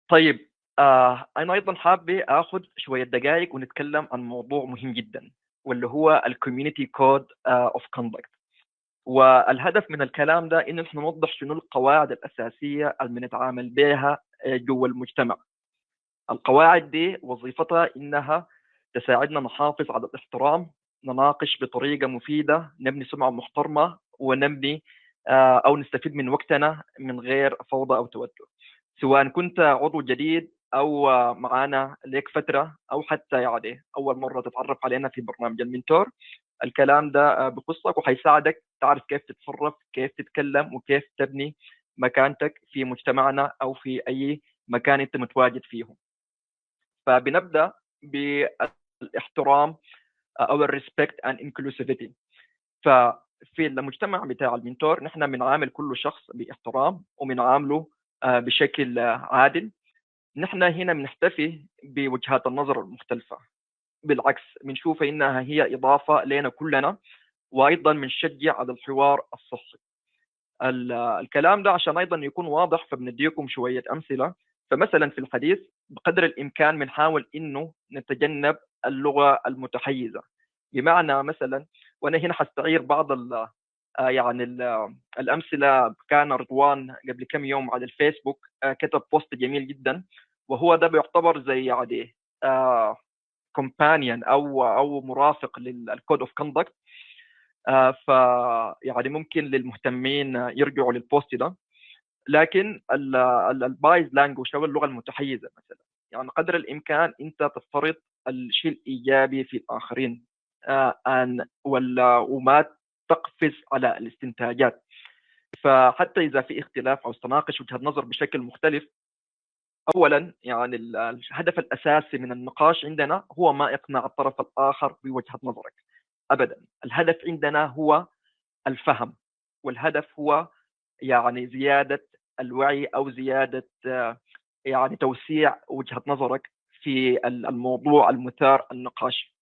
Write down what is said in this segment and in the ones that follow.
طيب، أنا أيضا حابب آخذ شوية دقائق ونتكلم عن موضوع مهم جدا، واللي هو الكوميونتي كود اوف كوندكت. والهدف من الكلام ده إن احنا نوضح شنو القواعد الأساسية اللي بنتعامل بها جوا المجتمع. القواعد دي وظيفتها إنها تساعدنا نحافظ على الاحترام، نناقش بطريقة مفيدة، نبني سمعة محترمة، ونبني أو نستفيد من وقتنا من غير فوضى أو توتر. سواء كنت عضو جديد أو معانا لك فترة، أو حتى يعني أول مرة تتعرف علينا في برنامج المنتور، الكلام ده بخصك وحيساعدك تعرف كيف تتصرف، كيف تتكلم، وكيف تبني مكانتك في مجتمعنا أو في أي مكان أنت متواجد فيه. فبنبدا بالاحترام او الريسبكت اند انكلوسيفيتي. ففي المجتمع بتاع المنتور نحن بنعامل كل شخص باحترام وبنعامله بشكل عادل. نحن هنا بنحتفي بوجهات النظر المختلفه، بالعكس بنشوف انها هي اضافه لنا كلنا، وايضا بنشجع على الحوار الصحي. الكلام ده عشان ايضا يكون واضح فبنديكم شويه امثله. فمثلا في الحديث بقدر الامكان بنحاول انه نتجنب اللغه المتحيزه. بمعنى مثلا، وانا هنا حستعير بعض الامثله. كان رضوان قبل كم يوم على الفيسبوك كتب بوست جميل جدا، وهو ده بيعتبر زي يعني كومبانيون او مرافق للكود اوف كوندكت. ف يعني ممكن للمهتمين يرجعوا للبوست ده. لكن البايز لانجوج او اللغه المتحيزه مثلا، يعني قدر الامكان انت تفترض الشيء الايجابي في الاخرين، وما تقفز على الاستنتاجات. فحتى اذا في اختلاف او تناقش وجهه نظر بشكل مختلف، اولا يعني الهدف الاساسي من النقاش عندنا هو ما اقناع الطرف الاخر بوجهه نظرك. ابدا، الهدف عندنا هو الفهم، والهدف هو يعني زياده الوعي او زياده يعني توسيع وجهه نظرك في الموضوع المثار النقاش.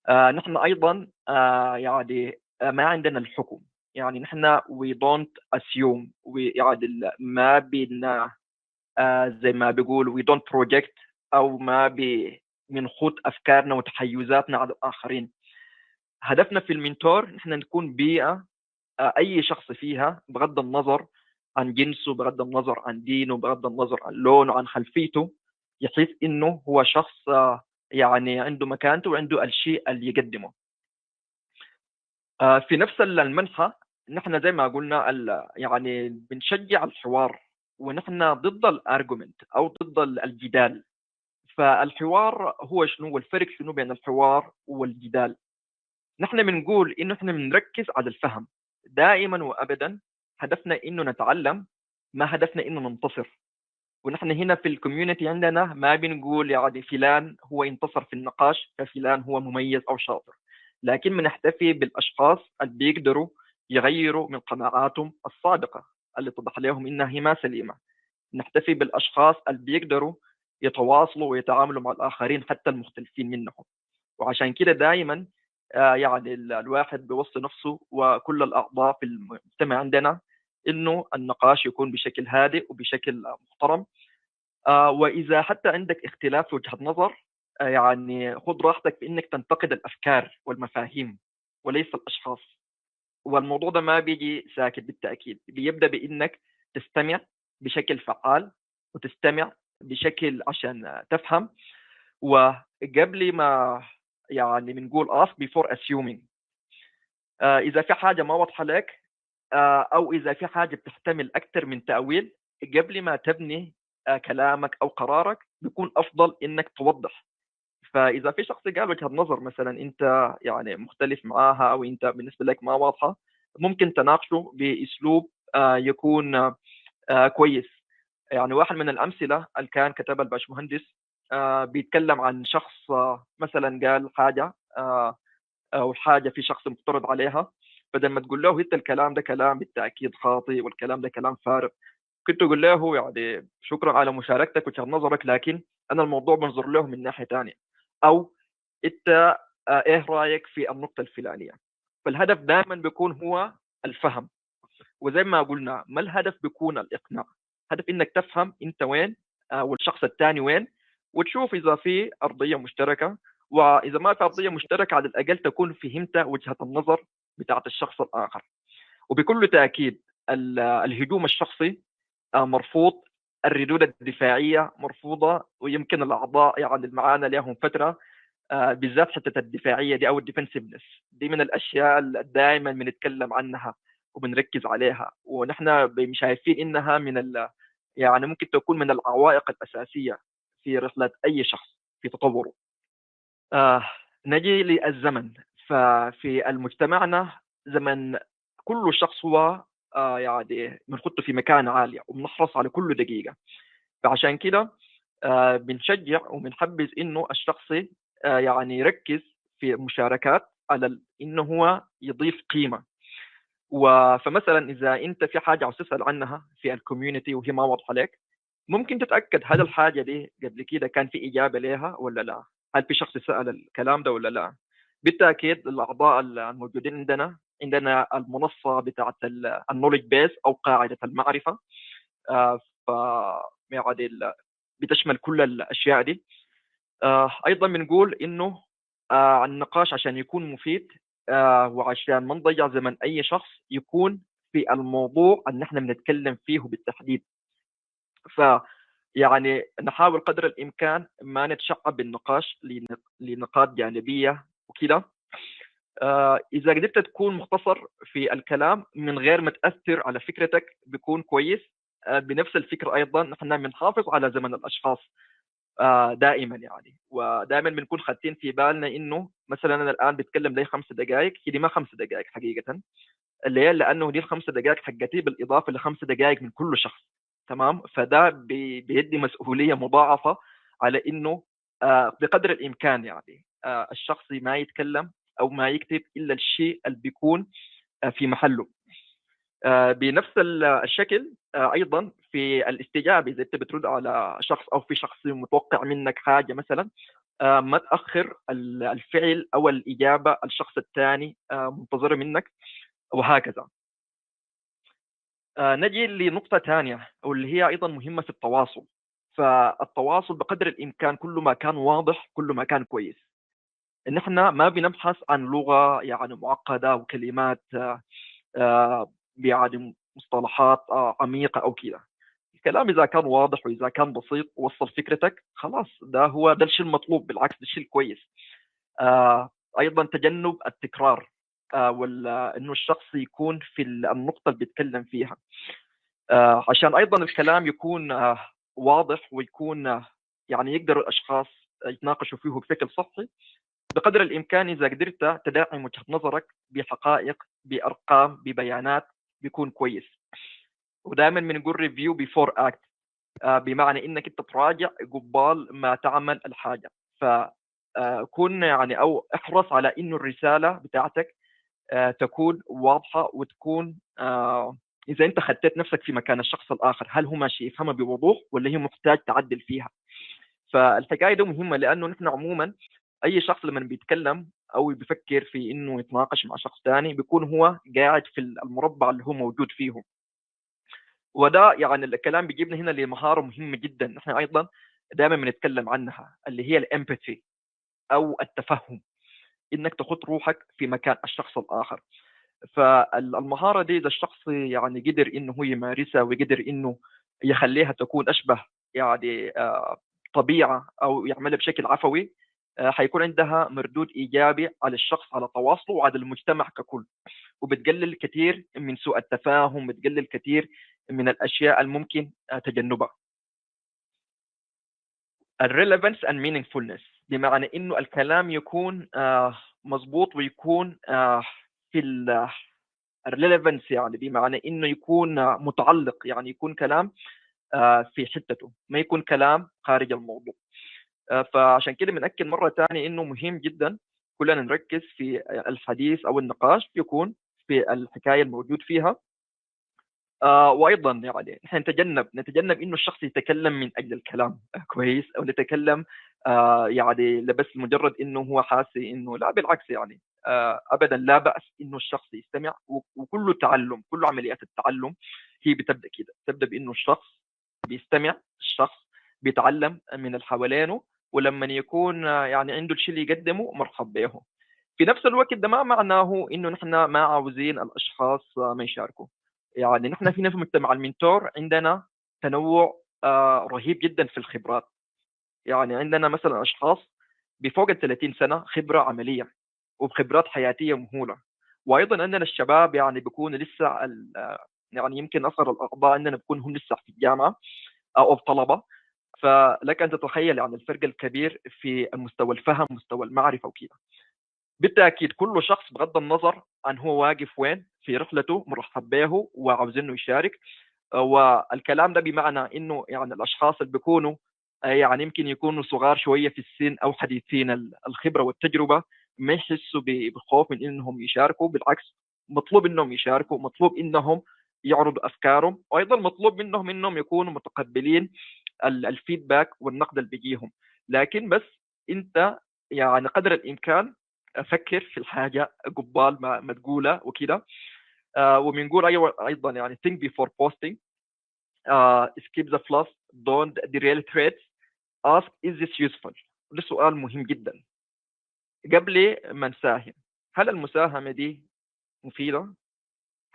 نحن ايضا يعني ما عندنا الحكم. يعني نحن we don't assume يعني ما بين زي ما بيقول we don't project، او ما بنخوض افكارنا وتحيزاتنا على الاخرين. هدفنا في المنتور نحن نكون بيئه اي شخص فيها بغض النظر عن جنسه، بغض النظر عن دينه، بغض النظر عن لونه، عن خلفيته، يحس انه هو شخص يعني عنده مكانته وعنده الشيء اللي يقدمه. في نفس المنحى نحن زي ما قلنا يعني بنشجع الحوار، ونحن ضد الارجومنت او ضد الجدال. فالحوار هو شنو، والفرق شنو بين الحوار والجدال؟ نحن بنقول انه احنا بنركز على الفهم دائما وابدا. هدفنا انه نتعلم، ما هدفنا انه ننتصر. ونحن هنا في الكوميونتي عندنا ما بنقول يعني فلان هو ينتصر في النقاش ففلان هو مميز او شاطر، لكن بنحتفي بالاشخاص اللي بيقدروا يغيروا من قناعاتهم الصادقه اللي اتضح لهم انها هي ما سليمه. نحتفي بالاشخاص اللي بيقدروا يتواصلوا ويتعاملوا مع الاخرين حتى المختلفين منهم. وعشان كده دائما يعني الواحد بيوصي نفسه وكل الاعضاء في المجتمع عندنا انه النقاش يكون بشكل هادئ وبشكل محترم. واذا حتى عندك اختلاف في وجهه نظر، يعني خذ راحتك في انك تنتقد الافكار والمفاهيم وليس الاشخاص. والموضوع ده ما بيجي ساكت، بالتاكيد بيبدا بانك تستمع بشكل فعال، وتستمع بشكل عشان تفهم. وقبل ما يعني بنقول ask before assuming. اذا في حاجه ما واضحه لك، او اذا في حاجه بتحتمل اكثر من تاويل، قبل ما تبني كلامك او قرارك بيكون افضل انك توضح. فاذا في شخص قال وجهه نظر مثلا انت يعني مختلف معاها، او انت بالنسبه لك ما واضحه، ممكن تناقشه باسلوب يكون كويس. يعني واحد من الامثله اللي كان كتبها الباشمهندس بيتكلم عن شخص مثلا قال حاجه او حاجه في شخص مفترض عليها. بدل ما تقول له انت الكلام ده كلام بالتاكيد خاطئ والكلام ده كلام فارغ، كنت اقول له يعني شكرا على مشاركتك وجهه نظرك، لكن انا الموضوع بنظر له من ناحيه ثانيه. او انت ايه رايك في النقطه الفلانيه؟ فالهدف دائما بيكون هو الفهم. وزي ما قلنا ما الهدف بيكون الاقناع، هدف انك تفهم انت وين، والشخص الثاني وين، وتشوف اذا في ارضيه مشتركه. واذا ما في ارضيه مشتركه على الاقل تكون فهمت وجهه النظر بتاعت الشخص الاخر. وبكل تاكيد الهجوم الشخصي مرفوض، الردود الدفاعيه مرفوضه، ويمكن الاعضاء يعني معانا لهم فتره بالذات حته الدفاعيه دي او الديفنسفنس دي من الاشياء اللي دائما بنتكلم عنها وبنركز عليها، ونحن شايفين انها يعني ممكن تكون من العوائق الاساسيه في رحله اي شخص في تطوره. آه نجي للزمن. ففي مجتمعنا زمن كل شخص هو يعني بنحطه في مكانة عالية وبنحرص على كل دقيقة. فعشان كده بنشجع وبنحبذ انه الشخص يعني يركز في مشاركات على انه هو يضيف قيمة. فمثلا اذا انت في حاجة عاوز تسأل عنها في الكوميونتي وهي ما واضحة لك، ممكن تتأكد هل الحاجة دي قبل كده كان في إجابة لها ولا لا، هل في شخص سأل الكلام ده ولا لا. بالتأكيد الأعضاء الموجودين عندنا المنصة بتاعت النولج بيس أو قاعدة المعرفة. ف يعني بتشمل كل الأشياء دي. أيضا بنقول إنه النقاش عشان يكون مفيد وعشان ما نضيع زمن أي شخص يكون في الموضوع اللي نحن بنتكلم فيه بالتحديد. ف يعني نحاول قدر الامكان ما نتشعب بالنقاش لنقاط جانبيه وكده. اذا قدرت تكون مختصر في الكلام من غير ما تاثر على فكرتك بيكون كويس. بنفس الفكره ايضا نحن بنحافظ على زمن الاشخاص دائما يعني، ودائما بنكون خاتين في بالنا انه مثلا انا الان بتكلم لي 5 دقائق، هي ما 5 دقائق حقيقه، اللي هي لانه دي ال5 دقائق حقتي بالاضافه ل5 دقائق من كل شخص. تمام. فده بيدي مسؤوليه مضاعفه على انه بقدر الامكان يعني الشخص ما يتكلم او ما يكتب الا الشيء اللي بيكون في محله. بنفس الشكل ايضا في الاستجابه، اذا انت بترد على شخص او في شخص متوقع منك حاجه مثلا، ما تاخر الفعل او الاجابه الشخص الثاني منتظره منك، وهكذا. نجي لنقطة ثانية واللي هي أيضا مهمة في التواصل. فالتواصل بقدر الإمكان كل ما كان واضح كل ما كان كويس. نحن ما بنبحث عن لغة يعني معقدة وكلمات يعني مصطلحات عميقة أو كذا. الكلام إذا كان واضح وإذا كان بسيط ووصل فكرتك خلاص، ده الشيء المطلوب، بالعكس ده الشيء الكويس. أيضا تجنب التكرار ولا إنه الشخص يكون في النقطة اللي بيتكلم فيها. عشان ايضا الكلام يكون واضح ويكون يعني يقدر الاشخاص يتناقشوا فيه بشكل صحي. بقدر الامكان اذا قدرت تدعم وجهه نظرك بحقائق بارقام ببيانات بيكون كويس. ودائما بنقول ريفيو بيفور اكت، بمعنى انك انت تراجع قبال ما تعمل الحاجه. فكون يعني او احرص على انه الرساله بتاعتك تكون واضحه وتكون اذا انت خدت نفسك في مكان الشخص الاخر هل هو ماشي يفهمها بوضوح ولا هي محتاج تعدل فيها. فالحكايه دي مهمه لانه نحن عموما اي شخص لما بيتكلم او بيفكر في انه يتناقش مع شخص ثاني بيكون هو قاعد في المربع اللي هو موجود فيه. وده يعني الكلام بيجيبنا هنا لمهاره مهمه جدا نحن ايضا دائما بنتكلم عنها، اللي هي الامباثي او التفهم، انك تحط روحك في مكان الشخص الاخر. فالمهاره دي اذا الشخص يعني قدر انه هو يمارسها وقدر انه يخليها تكون اشبه يعني طبيعه او يعملها بشكل عفوي، حيكون عندها مردود ايجابي على الشخص على تواصله وعلى المجتمع ككل. وبتقلل كثير من سوء التفاهم، بتقلل كثير من الاشياء الممكن تجنبها. الريليفنس اند مينينجفولنس بمعنى انه الكلام يكون مضبوط ويكون في الريليفنس، يعني بمعنى انه يكون متعلق، يعني يكون كلام في حتته، ما يكون كلام خارج الموضوع. فعشان كده بنأكد مرة ثانية انه مهم جدا كلنا نركز في الحديث او النقاش يكون في الحكاية الموجود فيها. وايضا يعني نحن نتجنب انه الشخص يتكلم من اجل الكلام كويس، او نتكلم يعني لبس مجرد انه هو حاسس انه لا، بالعكس يعني ابدا لا باس انه الشخص يستمع. وكل تعلم، كل عمليات التعلم هي بتبدا كده، تبدا بانه الشخص بيستمع، الشخص بيتعلم من اللي حوالينه، ولما يكون يعني عنده الشيء اللي يقدمه مرحب به. في نفس الوقت ده ما معناه انه نحن ما عاوزين الاشخاص ما يشاركوا. يعني نحن فينا في مجتمع المنتور عندنا تنوع رهيب جدا في الخبرات. يعني عندنا مثلا اشخاص بفوق ال 30 سنه خبره عمليه وبخبرات حياتيه مهوله، وايضا عندنا الشباب يعني بيكونوا لسه يعني يمكن اصغر الاعضاء عندنا بيكون هم لسه في الجامعه او الطلبه. فلك ان تتخيل يعني الفرق الكبير في المستوى الفهم، مستوى المعرفه وكذا. بالتاكيد كل شخص بغض النظر عن هو واقف وين في رحلته مرحب به وعاوزينه يشارك. والكلام ده بمعنى انه يعني الاشخاص اللي بيكونوا يعني يمكن يكونوا صغار شويه في السن او حديثين الخبره والتجربه ما يحسوا بخوف من انهم يشاركوا. بالعكس، مطلوب انهم يشاركوا، مطلوب انهم يعرضوا افكارهم، وايضا مطلوب منهم انهم يكونوا متقبلين الفيدباك والنقد اللي بيجيهم. لكن بس انت يعني قدر الامكان فكر في الحاجه قبال ما تقولها وكده. وبنقول ايضا يعني think before posting, skip the fluff, don't derail threads, ask is this useful. ده سؤال مهم جدا قبل ما نساهم. هل المساهمة دي مفيدة؟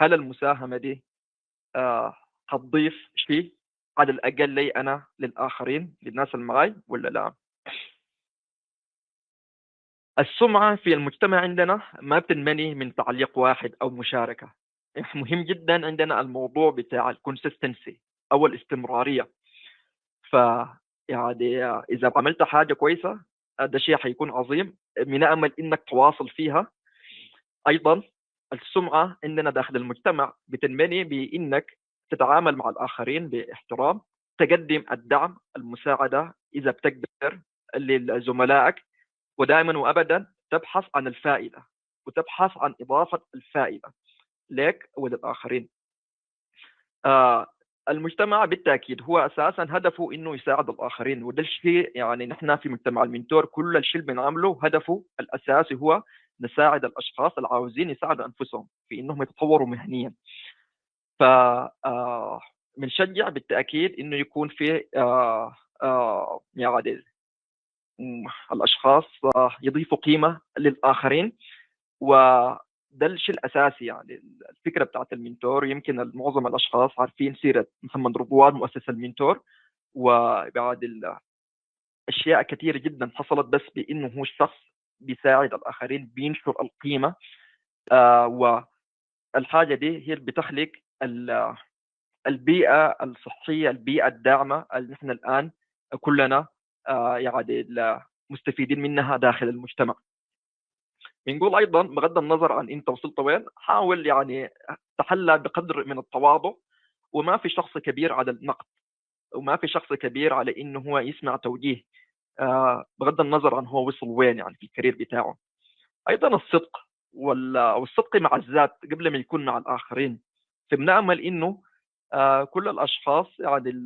هل المساهمة دي هتضيف شيء على الأقل لي أنا للآخرين للناس اللي معي ولا لا؟ السمعة في المجتمع عندنا ما بتنمني من تعليق واحد أو مشاركة. مهم جدا عندنا الموضوع بتاع الكونسستنسي أو الاستمرارية. ف يعني إذا عملت حاجة كويسة ده شيء حيكون عظيم، من أمل إنك تواصل فيها. أيضا السمعة عندنا داخل المجتمع بتنبني بإنك تتعامل مع الآخرين باحترام، تقدم الدعم المساعدة إذا بتقدر لزملائك، ودائما وأبدا تبحث عن الفائدة وتبحث عن إضافة الفائدة لك وللآخرين. المجتمع بالتاكيد هو اساسا هدفه انه يساعد الاخرين، وده الشيء يعني نحن في مجتمع المنتور كل الشيء اللي بنعمله هدفه الاساسي هو نساعد الاشخاص اللي عاوزين يساعدوا انفسهم في انهم يتطوروا مهنيا. ف بنشجع بالتاكيد انه يكون في يعني الاشخاص يضيفوا قيمه للاخرين. وده الشيء الاساسي يعني الفكره بتاعت المنتور. يمكن معظم الاشخاص عارفين سيره محمد رضوان مؤسس المنتور، وبعد اشياء كثيره جدا حصلت بس بانه هو شخص بيساعد الاخرين بينشر القيمه. والحاجه دي هي اللي بتخلق البيئه الصحيه، البيئه الداعمه اللي نحن الان كلنا يعني مستفيدين منها داخل المجتمع. بنقول ايضا بغض النظر عن انت وصلت وين، حاول يعني تحلى بقدر من التواضع، وما في شخص كبير على النقد، وما في شخص كبير على انه هو يسمع توجيه بغض النظر عن هو وصل وين يعني في الكارير بتاعه. ايضا الصدق والصدق مع الذات قبل ما يكون مع الاخرين. فبنامل انه كل الاشخاص يعني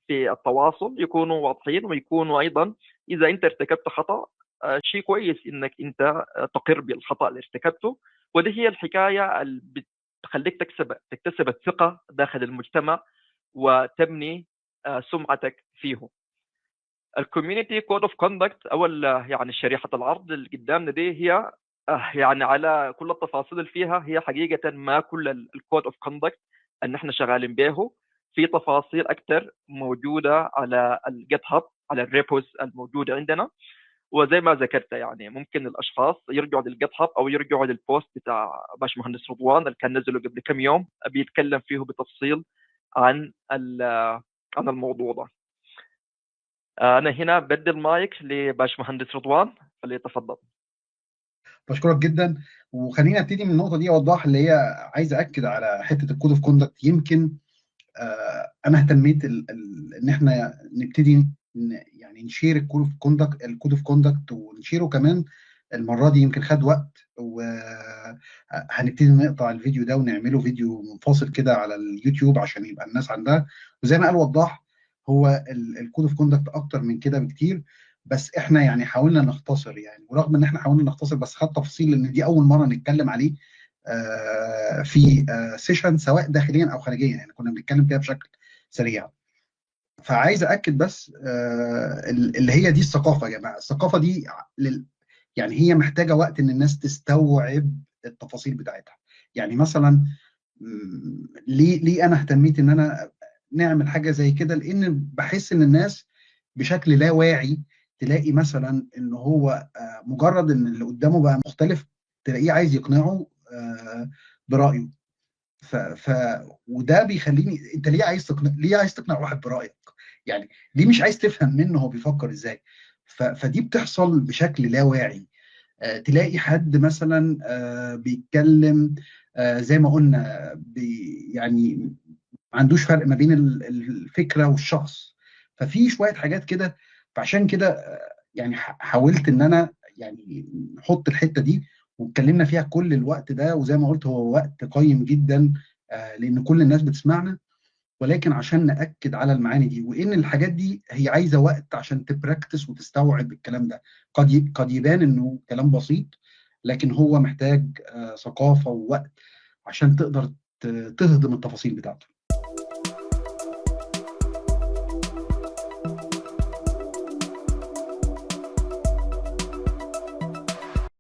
في التواصل يكونوا واضحين، ويكونوا ايضا اذا انت ارتكبت خطا شيء كويس انك انت تقر بالخطا اللي ارتكبته. ودي هي الحكايه اللي بتخليك تكتسب الثقه داخل المجتمع وتبني سمعتك فيه. الكوميونتي كود اوف كوندكت او يعني شريحه العرض اللي قدامنا دي هي يعني على كل التفاصيل اللي فيها هي حقيقه ما كل الكود اوف كوندكت اللي احنا شغالين به. في تفاصيل اكثر موجوده على الجيت هاب، على الريبوز الموجوده عندنا. وزي ما ذكرت يعني ممكن الاشخاص يرجعوا للجيت هاب او يرجعوا للبوست بتاع باشمهندس رضوان اللي كان نزله قبل كم يوم بيتكلم فيه بتفصيل عن عن الموضوع ده. انا هنا بدي المايك لباشمهندس رضوان فليتفضل. بشكرك جدا، وخليني ابتدي من النقطه دي اوضح اللي هي عايز اكد على حته الكود اوف كوندكت. يمكن انا اهتميت ان احنا نبتدي يعني نشير الكود اوف كوندكت ونشيره كمان. المره دي يمكن خد وقت، وهنبتدي نقطع الفيديو ده ونعمله فيديو منفصل كده على اليوتيوب عشان يبقى الناس عندها. وزي ما قال وضح، هو الكود اوف كوندكت اكتر من كده بكتير، بس احنا يعني حاولنا نختصر يعني. ورغم ان احنا حاولنا نختصر بس خد تفصيل، لان دي اول مره نتكلم عليه في سيشن سواء داخليا او خارجيا، يعني كنا بنتكلم فيها بشكل سريع. فعايز اكد بس اللي هي دي الثقافه يا جماعه. الثقافه دي يعني هي محتاجه وقت ان الناس تستوعب التفاصيل بتاعتها. يعني مثلا ليه انا اهتميت ان انا نعمل حاجه زي كده؟ لان بحس ان الناس بشكل لا واعي تلاقي مثلا ان هو مجرد ان اللي قدامه بقى مختلف تلاقيه عايز يقنعه برايه. ف... ف... وده بيخليني، انت ليه عايز تقنع واحد برايك؟ يعني ليه مش عايز تفهم منه هو بيفكر ازاي؟ فدي بتحصل بشكل لا واعي. تلاقي حد مثلا بيتكلم زي ما قلنا يعني ما عندوش فرق ما بين الفكره والشخص. ففي شويه حاجات كده. فعشان كده يعني حاولت ان انا يعني نحط الحته دي واتكلمنا فيها كل الوقت ده. وزي ما قلت هو وقت قيم جدا لان كل الناس بتسمعنا، ولكن عشان ناكد على المعاني دي وان الحاجات دي هي عايزه وقت عشان تبراكتس وتستوعب الكلام ده. قد يبان انه كلام بسيط، لكن هو محتاج ثقافه ووقت عشان تقدر تهضم التفاصيل بتاعته.